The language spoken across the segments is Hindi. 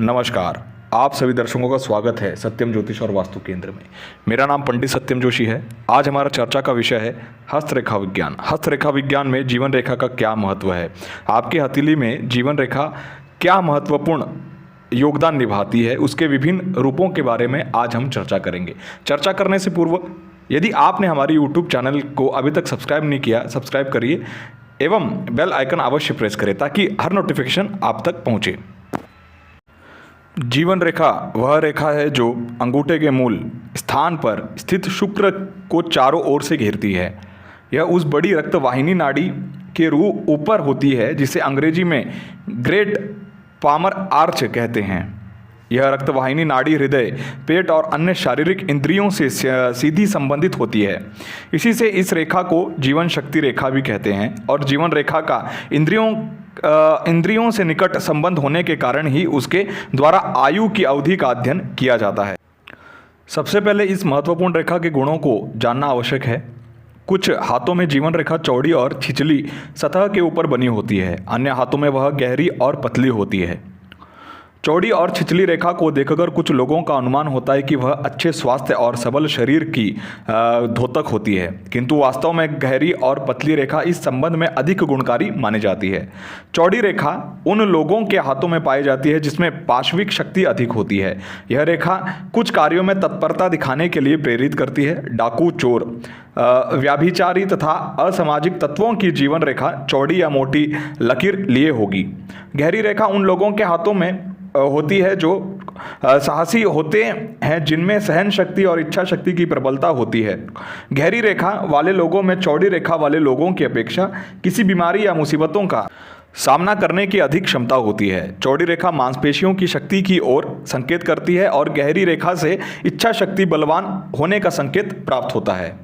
नमस्कार, आप सभी दर्शकों का स्वागत है सत्यम ज्योतिष और वास्तु केंद्र में। मेरा नाम पंडित सत्यम जोशी है। आज हमारा चर्चा का विषय है हस्तरेखा विज्ञान। हस्तरेखा विज्ञान में जीवन रेखा का क्या महत्व है, आपकी हथेली में जीवन रेखा क्या महत्वपूर्ण योगदान निभाती है, उसके विभिन्न रूपों के बारे में आज हम चर्चा करेंगे। चर्चा करने से पूर्व यदि आपने हमारी यूट्यूब चैनल को अभी तक सब्सक्राइब नहीं किया, सब्सक्राइब करिए एवं बेल आइकन अवश्य प्रेस करें ताकि हर नोटिफिकेशन आप तक पहुंचे। जीवन रेखा वह रेखा है जो अंगूठे के मूल स्थान पर स्थित शुक्र को चारों ओर से घेरती है। यह उस बड़ी रक्तवाहिनी नाड़ी के ऊपर होती है जिसे अंग्रेजी में ग्रेट पामर आर्च कहते हैं। यह रक्तवाहिनी नाड़ी हृदय, पेट और अन्य शारीरिक इंद्रियों से सीधी संबंधित होती है। इसी से इस रेखा को जीवन शक्ति रेखा भी कहते हैं और जीवन रेखा का इंद्रियों से निकट संबंध होने के कारण ही उसके द्वारा आयु की अवधि का अध्ययन किया जाता है। सबसे पहले इस महत्वपूर्ण रेखा के गुणों को जानना आवश्यक है। कुछ हाथों में जीवन रेखा चौड़ी और छिछली सतह के ऊपर बनी होती है, अन्य हाथों में वह गहरी और पतली होती है। चौड़ी और छिछली रेखा को देखकर कुछ लोगों का अनुमान होता है कि वह अच्छे स्वास्थ्य और सबल शरीर की द्योतक होती है, किंतु वास्तव में गहरी और पतली रेखा इस संबंध में अधिक गुणकारी मानी जाती है। चौड़ी रेखा उन लोगों के हाथों में पाई जाती है जिसमें पाशविक शक्ति अधिक होती है। यह रेखा कुछ कार्यों में तत्परता दिखाने के लिए प्रेरित करती है। डाकू, चोर, व्याभिचारी तथा असामाजिक तत्वों की जीवन रेखा चौड़ी या मोटी लकीर लिए होगी। गहरी रेखा उन लोगों के हाथों में होती है जो साहसी होते हैं, जिनमें सहन शक्ति और इच्छा शक्ति की प्रबलता होती है। गहरी रेखा वाले लोगों में चौड़ी रेखा वाले लोगों की अपेक्षा किसी बीमारी या मुसीबतों का सामना करने की अधिक क्षमता होती है। चौड़ी रेखा मांसपेशियों की शक्ति की ओर संकेत करती है और गहरी रेखा से इच्छा शक्ति बलवान होने का संकेत प्राप्त होता है।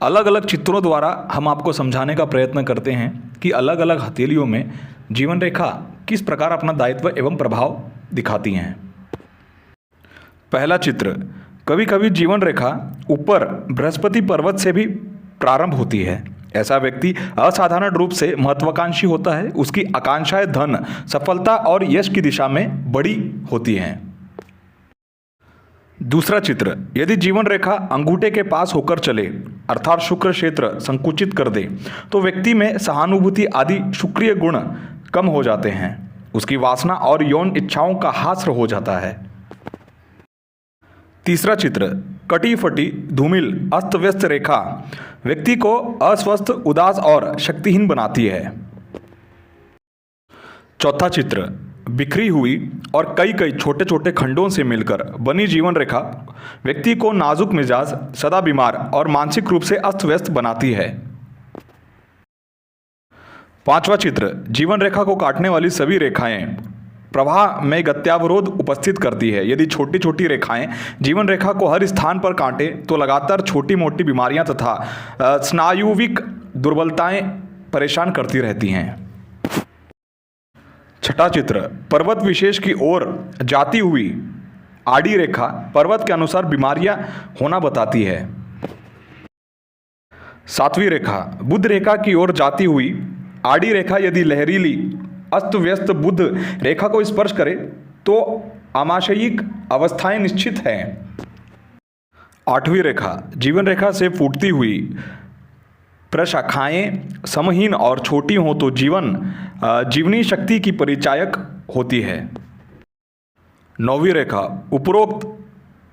अलग अलग चित्रों द्वारा हम आपको समझाने का प्रयत्न करते हैं कि अलग अलग हथेलियों में जीवन रेखा किस प्रकार अपना दायित्व एवं प्रभाव दिखाती हैं। पहला चित्र, कभी कभी जीवन रेखा ऊपर बृहस्पति पर्वत से भी प्रारंभ होती है। ऐसा व्यक्ति असाधारण रूप से महत्वाकांक्षी होता है। उसकी आकांक्षाएं धन, सफलता और यश की दिशा में बड़ी होती हैं। दूसरा चित्र, यदि जीवन रेखा अंगूठे के पास होकर चले अर्थात शुक्र क्षेत्र संकुचित कर दे तो व्यक्ति में सहानुभूति आदि शुक्रिय गुण कम हो जाते हैं। उसकी वासना और यौन इच्छाओं का हास्र हो जाता है। तीसरा चित्र, कटी फटी धूमिल अस्त व्यस्त रेखा व्यक्ति को अस्वस्थ, उदास और शक्तिहीन बनाती है। चौथा चित्र, बिखरी हुई और कई कई छोटे छोटे खंडों से मिलकर बनी जीवन रेखा व्यक्ति को नाजुक मिजाज, सदा बीमार और मानसिक रूप से अस्त व्यस्त बनाती है। पांचवा चित्र, जीवन रेखा को काटने वाली सभी रेखाएं प्रवाह में गत्यावरोध उपस्थित करती है। यदि छोटी छोटी रेखाएं जीवन रेखा को हर स्थान पर काटे तो लगातार छोटी मोटी बीमारियां तथा स्नायुविक दुर्बलताएं परेशान करती रहती हैं। छठा चित्र, पर्वत विशेष की ओर जाती हुई आड़ी रेखा पर्वत के अनुसार बीमारियां होना बताती है। सातवीं रेखा, बुध रेखा की ओर जाती हुई आड़ी रेखा यदि लहरीली अस्त व्यस्त बुध रेखा को स्पर्श करे तो आमाशयिक अवस्थाएं निश्चित हैं। आठवीं रेखा, जीवन रेखा से फूटती हुई प्रशाखाएं समहीन और छोटी हों तो जीवनी शक्ति की परिचायक होती है। नौवीं रेखा, उपरोक्त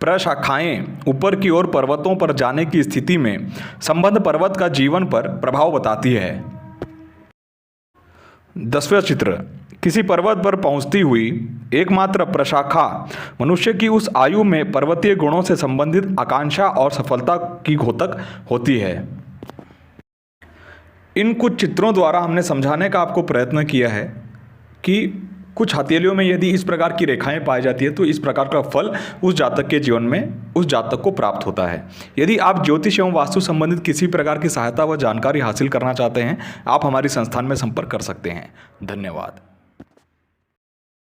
प्रशाखाएं ऊपर की ओर पर्वतों पर जाने की स्थिति में संबंध पर्वत का जीवन पर प्रभाव बताती है। 10वां चित्र, किसी पर्वत पर पहुंचती हुई एकमात्र प्रशाखा मनुष्य की उस आयु में पर्वतीय गुणों से संबंधित आकांक्षा और सफलता की घोतक होती है। इन कुछ चित्रों द्वारा हमने समझाने का आपको प्रयत्न किया है कि कुछ हथेलियों में यदि इस प्रकार की रेखाएं पाई जाती है तो इस प्रकार का फल उस जातक के जीवन में उस जातक को प्राप्त होता है। यदि आप ज्योतिष एवं वास्तु संबंधित किसी प्रकार की सहायता व जानकारी हासिल करना चाहते हैं, आप हमारी संस्थान में संपर्क कर सकते हैं। धन्यवाद।